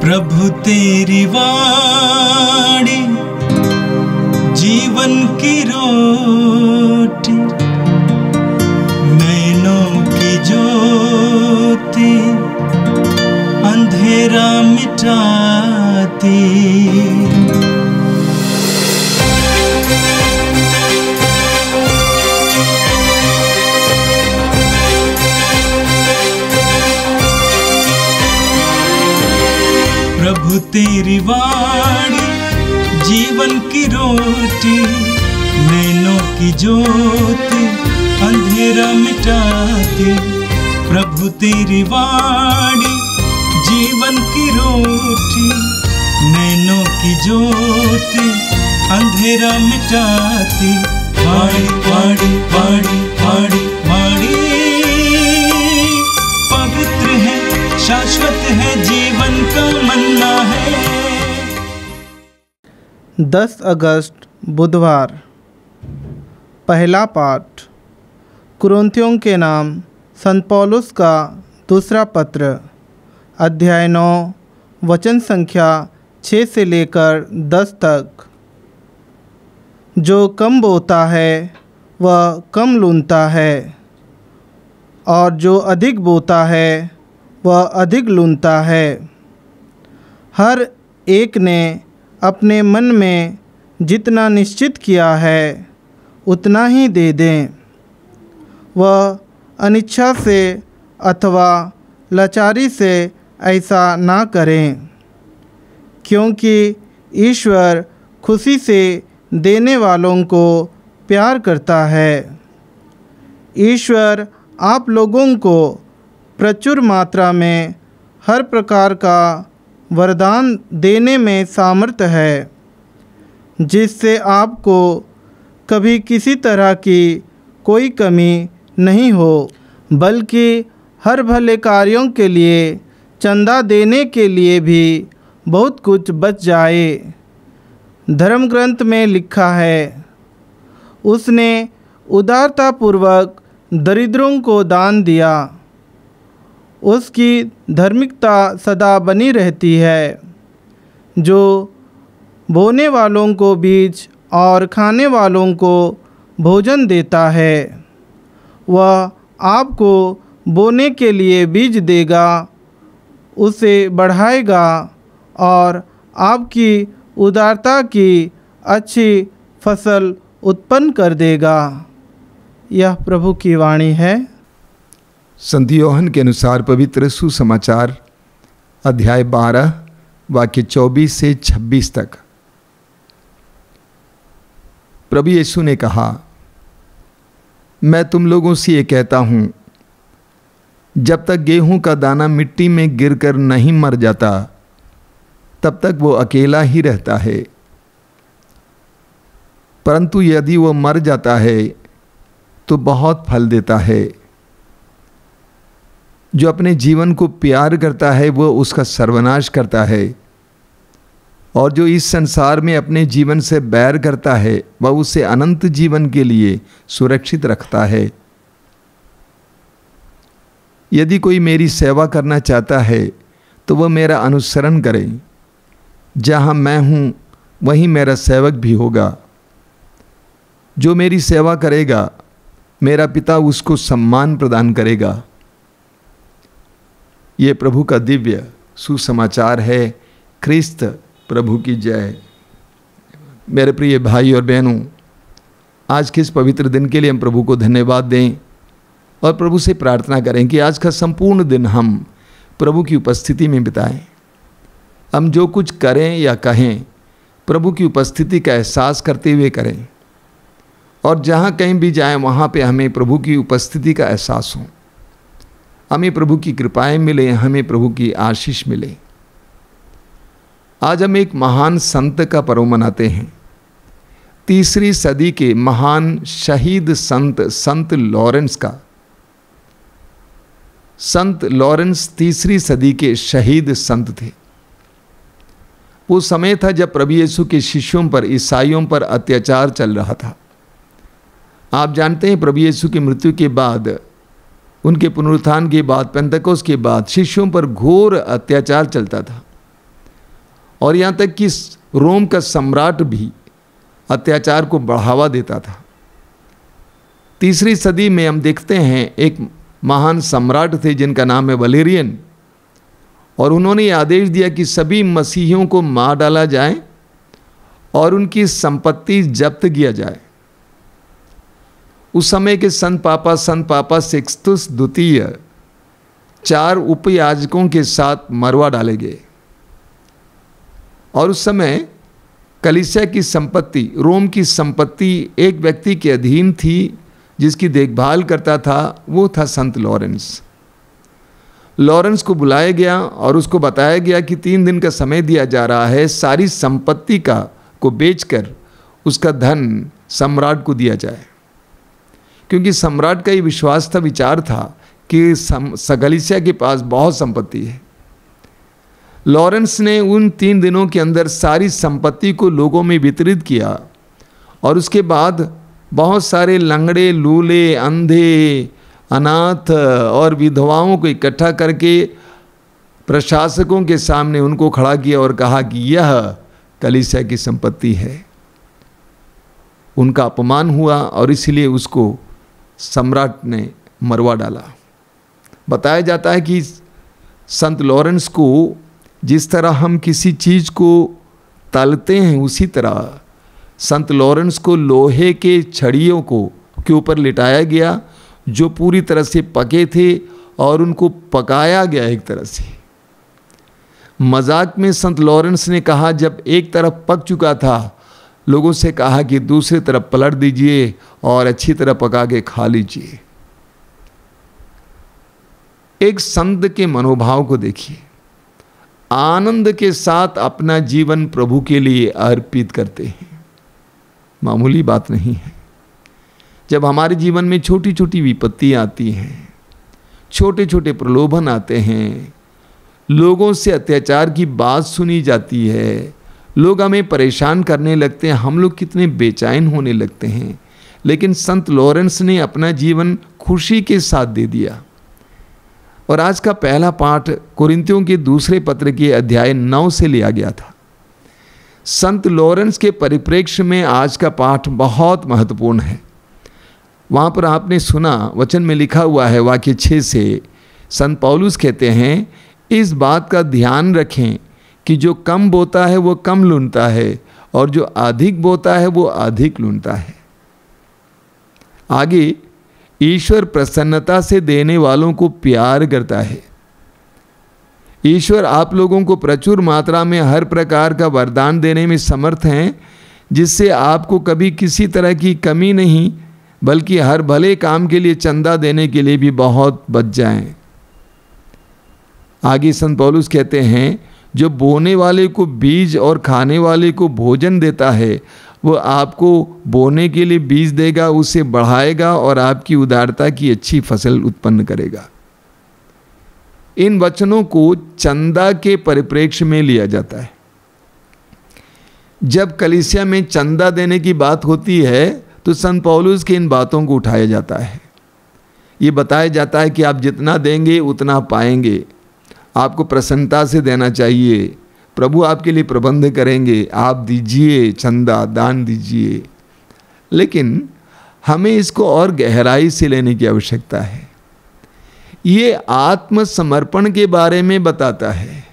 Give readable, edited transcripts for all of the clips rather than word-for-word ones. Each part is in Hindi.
प्रभु तेरी वाणी जीवन की रोटी, नैनों की ज्योति अंधेरा मिटाती। प्रभु तेरी वाणी जीवन की रोटी, नैनों की ज्योति अंधेरा मिटाती। प्रभु तेरी वाणी जीवन की रोटी, नैनों की ज्योति अंधेरा मिटाती। वाणी वाणी वाणी वाणी वाणी पवित्र है, शाश्वत है, जीवन का मन्ना है। 10 अगस्त बुधवार। पहला पाठ कुरिन्थियों के नाम संत पौलुस का दूसरा पत्र, अध्याय 9, वचन संख्या 6 से लेकर 10 तक। जो कम बोता है वह कम लूनता है, और जो अधिक बोता है वह अधिक लूनता है। हर एक ने अपने मन में जितना निश्चित किया है उतना ही दे दें। वह अनिच्छा से अथवा लाचारी से ऐसा ना करें, क्योंकि ईश्वर खुशी से देने वालों को प्यार करता है। ईश्वर आप लोगों को प्रचुर मात्रा में हर प्रकार का वरदान देने में सामर्थ है, जिससे आपको कभी किसी तरह की कोई कमी नहीं हो, बल्कि हर भले कार्यों के लिए चंदा देने के लिए भी बहुत कुछ बच जाए। धर्म ग्रंथ में लिखा है, उसने उदारतापूर्वक दरिद्रों को दान दिया। उसकी धार्मिकता सदा बनी रहती है। जो बोने वालों को बीज और खाने वालों को भोजन देता है, वह आपको बोने के लिए बीज देगा, उसे बढ़ाएगा और आपकी उदारता की अच्छी फसल उत्पन्न कर देगा। यह प्रभु की वाणी है। संत यूहन्ना के अनुसार पवित्र सुसमाचार अध्याय 12 वाक्य 24 से 26 तक। प्रभु यीशु ने कहा, मैं तुम लोगों से ये कहता हूँ, जब तक गेहूं का दाना मिट्टी में गिरकर नहीं मर जाता, तब तक वो अकेला ही रहता है। परंतु यदि वो मर जाता है तो बहुत फल देता है। जो अपने जीवन को प्यार करता है वो उसका सर्वनाश करता है, और जो इस संसार में अपने जीवन से बैर करता है वह उसे अनंत जीवन के लिए सुरक्षित रखता है। यदि कोई मेरी सेवा करना चाहता है तो वह मेरा अनुसरण करे। जहाँ मैं हूँ वहीं मेरा सेवक भी होगा। जो मेरी सेवा करेगा मेरा पिता उसको सम्मान प्रदान करेगा। ये प्रभु का दिव्य सुसमाचार है। ख्रिस्त प्रभु की जय। मेरे प्रिय भाई और बहनों, आज के इस पवित्र दिन के लिए हम प्रभु को धन्यवाद दें और प्रभु से प्रार्थना करें कि आज का संपूर्ण दिन हम प्रभु की उपस्थिति में बिताएं। हम जो कुछ करें या कहें प्रभु की उपस्थिति का एहसास करते हुए करें, और जहाँ कहीं भी जाएं वहाँ पे हमें प्रभु की उपस्थिति का एहसास हो। हमें प्रभु की कृपाएं मिले, हमें प्रभु की आशीष मिले। आज हम एक महान संत का पर्व मनाते हैं। 3री सदी के महान शहीद संत लॉरेंस का। संत लॉरेंस 3री सदी के शहीद संत थे। वो समय था जब प्रभु यीशु के शिष्यों पर, ईसाइयों पर अत्याचार चल रहा था। आप जानते हैं, प्रभु यीशु की मृत्यु के बाद, उनके पुनरुत्थान के बाद, पेंतकोस्त के बाद शिष्यों पर घोर अत्याचार चलता था। और यहाँ तक कि रोम का सम्राट भी अत्याचार को बढ़ावा देता था। 3री सदी में हम देखते हैं एक महान सम्राट थे जिनका नाम है वलेरियन, और उन्होंने ये आदेश दिया कि सभी मसीहियों को मार डाला जाए और उनकी संपत्ति जब्त किया जाए। उस समय के संत पापा सिक्सतुस द्वितीय 4 उपयाजकों के साथ मरवा डाले गए। और उस समय कलीसिया की संपत्ति, रोम की संपत्ति एक व्यक्ति के अधीन थी जिसकी देखभाल करता था, वो था संत लॉरेंस। लॉरेंस को बुलाया गया और उसको बताया गया कि 3 दिन का समय दिया जा रहा है, सारी संपत्ति को बेचकर उसका धन सम्राट को दिया जाए, क्योंकि सम्राट का ये विश्वास था, विचार था कि कलीसिया के पास बहुत संपत्ति है। लॉरेंस ने उन 3 दिनों के अंदर सारी संपत्ति को लोगों में वितरित किया और उसके बाद बहुत सारे लंगड़े, लूले, अंधे, अनाथ और विधवाओं को इकट्ठा करके प्रशासकों के सामने उनको खड़ा किया और कहा कि यह कलीसिया की संपत्ति है। उनका अपमान हुआ और इसलिए उसको सम्राट ने मरवा डाला। बताया जाता है कि संत लॉरेंस को जिस तरह हम किसी चीज़ को तलते हैं, उसी तरह संत लॉरेंस को लोहे के छड़ियों के ऊपर लिटाया गया जो पूरी तरह से पके थे और उनको पकाया गया एक तरह से। मजाक में संत लॉरेंस ने कहा, जब एक तरफ पक चुका था, लोगों से कहा कि दूसरी तरफ पलट दीजिए और अच्छी तरह पका के खा लीजिए। एक संत के मनोभाव को देखिए, आनंद के साथ अपना जीवन प्रभु के लिए अर्पित करते हैं। मामूली बात नहीं है। जब हमारे जीवन में छोटी छोटी विपत्तियां आती हैं, छोटे छोटे प्रलोभन आते हैं, लोगों से अत्याचार की बात सुनी जाती है, लोग हमें परेशान करने लगते हैं, हम लोग कितने बेचैन होने लगते हैं। लेकिन संत लॉरेंस ने अपना जीवन खुशी के साथ दे दिया। और आज का पहला पाठ कुरिन्थियों के 2 पत्र के अध्याय 9 से लिया गया था। संत लॉरेंस के परिप्रेक्ष्य में आज का पाठ बहुत महत्वपूर्ण है। वहाँ पर आपने सुना, वचन में लिखा हुआ है वाक्य 6 से, संत पौलुस कहते हैं, इस बात का ध्यान रखें कि जो कम बोता है वो कम लूनता है और जो अधिक बोता है वो अधिक लूनता है। आगे, ईश्वर प्रसन्नता से देने वालों को प्यार करता है। ईश्वर आप लोगों को प्रचुर मात्रा में हर प्रकार का वरदान देने में समर्थ हैं, जिससे आपको कभी किसी तरह की कमी नहीं, बल्कि हर भले काम के लिए चंदा देने के लिए भी बहुत बच जाएं। आगे संत पौलुस कहते हैं, जो बोने वाले को बीज और खाने वाले को भोजन देता है, वो आपको बोने के लिए बीज देगा, उसे बढ़ाएगा और आपकी उदारता की अच्छी फसल उत्पन्न करेगा। इन वचनों को चंदा के परिप्रेक्ष्य में लिया जाता है। जब कलीसिया में चंदा देने की बात होती है तो संत पौलुस की इन बातों को उठाया जाता है। ये बताया जाता है कि आप जितना देंगे उतना पाएंगे, आपको प्रसन्नता से देना चाहिए, प्रभु आपके लिए प्रबंध करेंगे, आप दीजिए, चंदा दान दीजिए। लेकिन हमें इसको और गहराई से लेने की आवश्यकता है। ये आत्मसमर्पण के बारे में बताता है,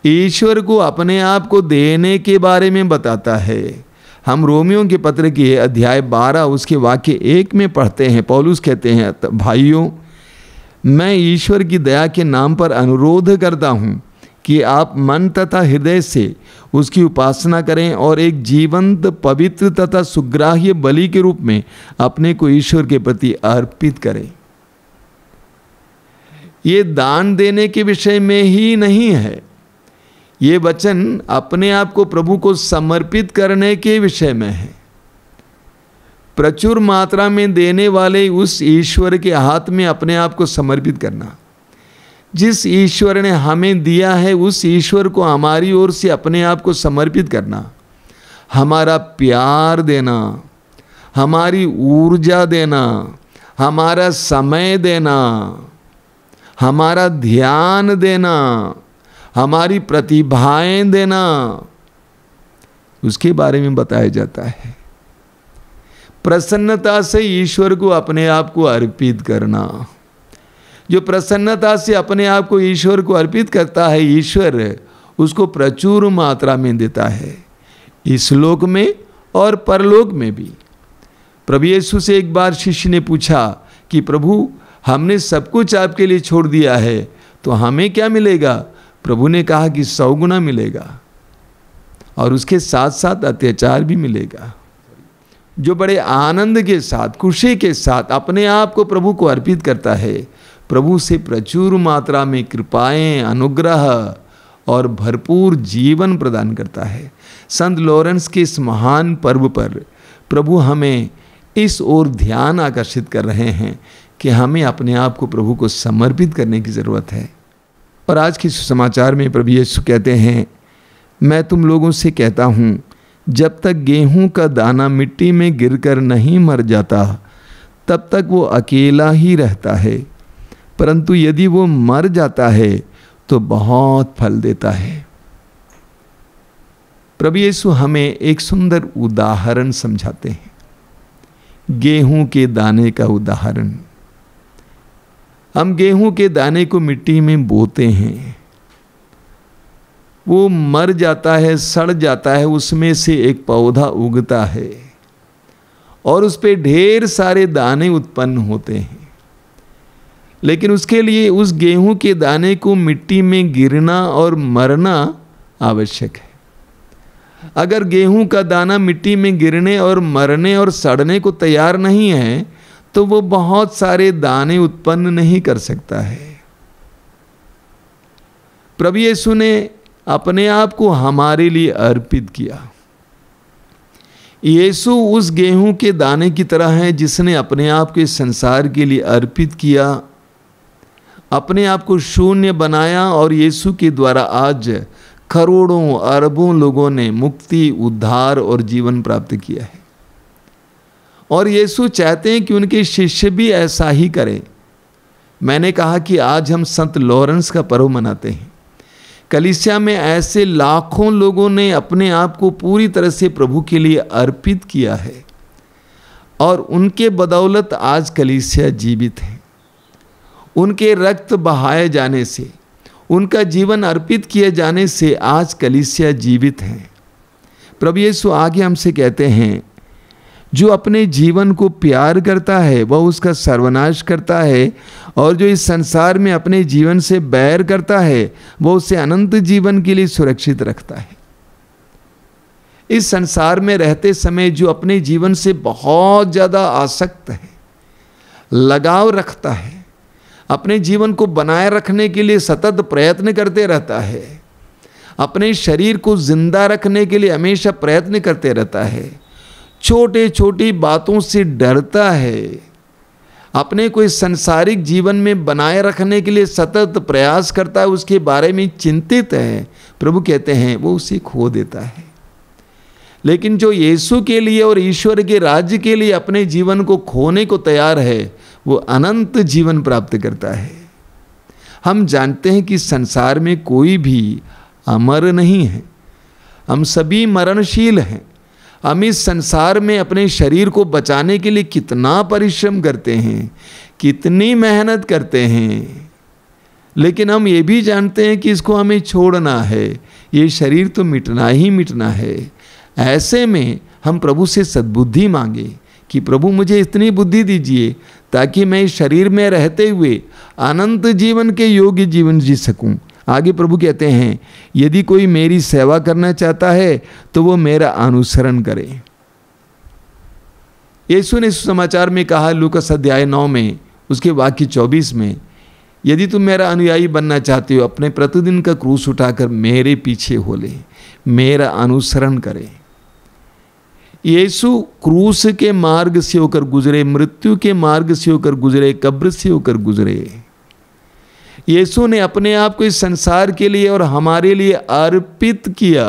ईश्वर को अपने आप को देने के बारे में बताता है। हम रोमियों के पत्र के अध्याय 12 उसके वाक्य 1 में पढ़ते हैं, पौलुस कहते हैं, भाइयों, मैं ईश्वर की दया के नाम पर अनुरोध करता हूँ कि आप मन तथा हृदय से उसकी उपासना करें और एक जीवंत, पवित्र तथा सुग्राह्य बलि के रूप में अपने को ईश्वर के प्रति अर्पित करें। ये दान देने के विषय में ही नहीं है, ये वचन अपने आप को प्रभु को समर्पित करने के विषय में है। प्रचुर मात्रा में देने वाले उस ईश्वर के हाथ में अपने आप को समर्पित करना। जिस ईश्वर ने हमें दिया है उस ईश्वर को हमारी ओर से अपने आप को समर्पित करना, हमारा प्यार देना, हमारी ऊर्जा देना, हमारा समय देना, हमारा ध्यान देना, हमारी प्रतिभाएं देना, उसके बारे में बताया जाता है। प्रसन्नता से ईश्वर को अपने आप को अर्पित करना। जो प्रसन्नता से अपने आप को ईश्वर को अर्पित करता है, ईश्वर उसको प्रचुर मात्रा में देता है, इस लोक में और परलोक में भी। प्रभु यीशु से एक बार शिष्य ने पूछा कि प्रभु, हमने सब कुछ आपके लिए छोड़ दिया है, तो हमें क्या मिलेगा? प्रभु ने कहा कि 100 गुना मिलेगा, और उसके साथ साथ अत्याचार भी मिलेगा। जो बड़े आनंद के साथ, खुशी के साथ अपने आप को प्रभु को अर्पित करता है, प्रभु से प्रचुर मात्रा में कृपाएं, अनुग्रह और भरपूर जीवन प्रदान करता है। संत लॉरेंस के इस महान पर्व पर प्रभु हमें इस ओर ध्यान आकर्षित कर रहे हैं कि हमें अपने आप को प्रभु को समर्पित करने की ज़रूरत है। और आज के सुसमाचार में प्रभु यीशु कहते हैं, मैं तुम लोगों से कहता हूँ, जब तक गेहूं का दाना मिट्टी में गिरकर नहीं मर जाता, तब तक वो अकेला ही रहता है, परंतु यदि वो मर जाता है तो बहुत फल देता है। प्रभु यीशु हमें एक सुंदर उदाहरण समझाते हैं, गेहूं के दाने का उदाहरण। हम गेहूं के दाने को मिट्टी में बोते हैं, वो मर जाता है, सड़ जाता है, उसमें से एक पौधा उगता है और उस पे ढेर सारे दाने उत्पन्न होते हैं। लेकिन उसके लिए उस गेहूं के दाने को मिट्टी में गिरना और मरना आवश्यक है। अगर गेहूं का दाना मिट्टी में गिरने और मरने और सड़ने को तैयार नहीं है, तो वो बहुत सारे दाने उत्पन्न नहीं कर सकता है। प्रभु यीशु ने अपने आप को हमारे लिए अर्पित किया। यीशु उस गेहूं के दाने की तरह है जिसने अपने आप को इस संसार के लिए अर्पित किया, अपने आप को शून्य बनाया, और यीशु के द्वारा आज करोड़ों अरबों लोगों ने मुक्ति, उद्धार और जीवन प्राप्त किया है। और यीशु चाहते हैं कि उनके शिष्य भी ऐसा ही करें। मैंने कहा कि आज हम संत लॉरेंस का पर्व मनाते हैं। कलीसिया में ऐसे लाखों लोगों ने अपने आप को पूरी तरह से प्रभु के लिए अर्पित किया है, और उनके बदौलत आज कलीसिया जीवित है। उनके रक्त बहाए जाने से, उनका जीवन अर्पित किए जाने से आज कलीसिया जीवित है। प्रभु यीशु आगे हमसे कहते हैं, जो अपने जीवन को प्यार करता है वह उसका सर्वनाश करता है, और जो इस संसार में अपने जीवन से बैर करता है वह उसे अनंत जीवन के लिए सुरक्षित रखता है। इस संसार में रहते समय जो अपने जीवन से बहुत ज़्यादा आसक्त है, लगाव रखता है, अपने जीवन को बनाए रखने के लिए सतत प्रयत्न करते रहता है, अपने शरीर को जिंदा रखने के लिए हमेशा प्रयत्न करते रहता है, छोटे छोटी बातों से डरता है, अपने को इस सांसारिक जीवन में बनाए रखने के लिए सतत प्रयास करता है, उसके बारे में चिंतित है, प्रभु कहते हैं वो उसे खो देता है। लेकिन जो यीशु के लिए और ईश्वर के राज्य के लिए अपने जीवन को खोने को तैयार है, वो अनंत जीवन प्राप्त करता है। हम जानते हैं कि संसार में कोई भी अमर नहीं है, हम सभी मरणशील हैं। हम इस संसार में अपने शरीर को बचाने के लिए कितना परिश्रम करते हैं, कितनी मेहनत करते हैं, लेकिन हम ये भी जानते हैं कि इसको हमें छोड़ना है, ये शरीर तो मिटना ही मिटना है। ऐसे में हम प्रभु से सद्बुद्धि मांगे कि प्रभु मुझे इतनी बुद्धि दीजिए ताकि मैं इस शरीर में रहते हुए अनंत जीवन के योग्य जीवन जी सकूं। आगे प्रभु कहते हैं, यदि कोई मेरी सेवा करना चाहता है तो वो मेरा अनुसरण करे। यीशु ने सुसमाचार में कहा, लूकास अध्याय 9 में उसके वाक्य 24 में, यदि तुम मेरा अनुयायी बनना चाहते हो, अपने प्रतिदिन का क्रूस उठाकर मेरे पीछे हो ले, मेरा अनुसरण करें। यीशु क्रूस के मार्ग से होकर गुजरे, मृत्यु के मार्ग से होकर गुजरे, कब्र से होकर गुजरे। यीशु ने अपने आप को इस संसार के लिए और हमारे लिए अर्पित किया।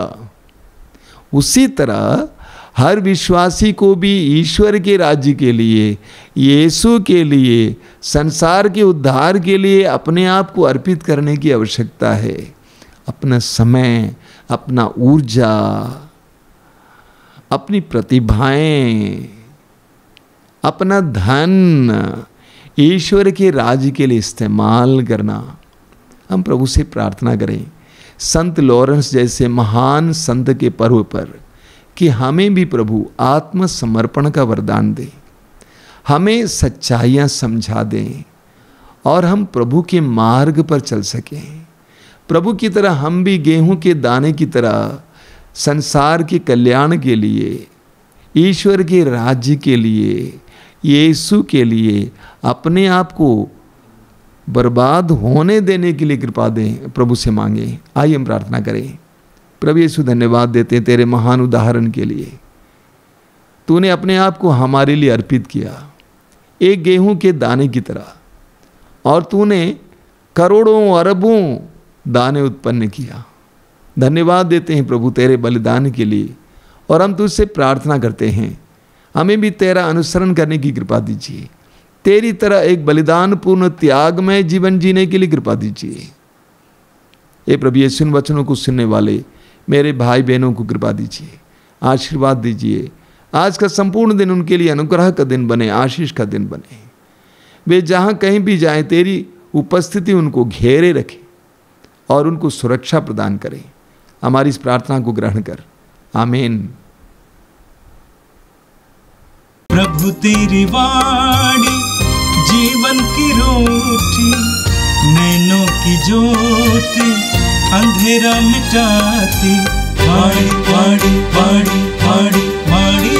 उसी तरह हर विश्वासी को भी ईश्वर के राज्य के लिए, यीशु के लिए, संसार के उद्धार के लिए अपने आप को अर्पित करने की आवश्यकता है। अपना समय, अपना ऊर्जा, अपनी प्रतिभाएं, अपना धन ईश्वर के राज्य के लिए इस्तेमाल करना। हम प्रभु से प्रार्थना करें संत लॉरेंस जैसे महान संत के पर्व पर कि हमें भी प्रभु आत्मसमर्पण का वरदान दे, हमें सच्चाइयाँ समझा दें और हम प्रभु के मार्ग पर चल सकें। प्रभु की तरह हम भी गेहूं के दाने की तरह संसार के कल्याण के लिए, ईश्वर के राज्य के लिए, यीशु के लिए अपने आप को बर्बाद होने देने के लिए कृपा दें, प्रभु से मांगें। आइए हम प्रार्थना करें। प्रभु यीशु धन्यवाद देते हैं तेरे महान उदाहरण के लिए। तूने अपने आप को हमारे लिए अर्पित किया एक गेहूं के दाने की तरह, और तूने करोड़ों अरबों दाने उत्पन्न किया। धन्यवाद देते हैं प्रभु तेरे बलिदान के लिए, और हम तुझसे प्रार्थना करते हैं हमें भी तेरा अनुसरण करने की कृपा दीजिए। तेरी तरह एक बलिदान पूर्ण त्यागमय जीवन जीने के लिए कृपा दीजिए। ये प्रभु यीशु इन वचनों को सुनने वाले मेरे भाई बहनों को कृपा दीजिए, आशीर्वाद दीजिए। आज का संपूर्ण दिन उनके लिए अनुग्रह का दिन बने, आशीष का दिन बने। वे जहाँ कहीं भी जाएं तेरी उपस्थिति उनको घेरे रखे और उनको सुरक्षा प्रदान करें। हमारी इस प्रार्थना को ग्रहण कर, आमीन। प्रभु तेरी वाणी जीवन की रोटी, नैनों की ज्योति अंधेरा मिटाती। वाणी वाणी वाणी वाणी वाणी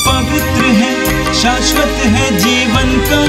पवित्र है, शाश्वत है, जीवन का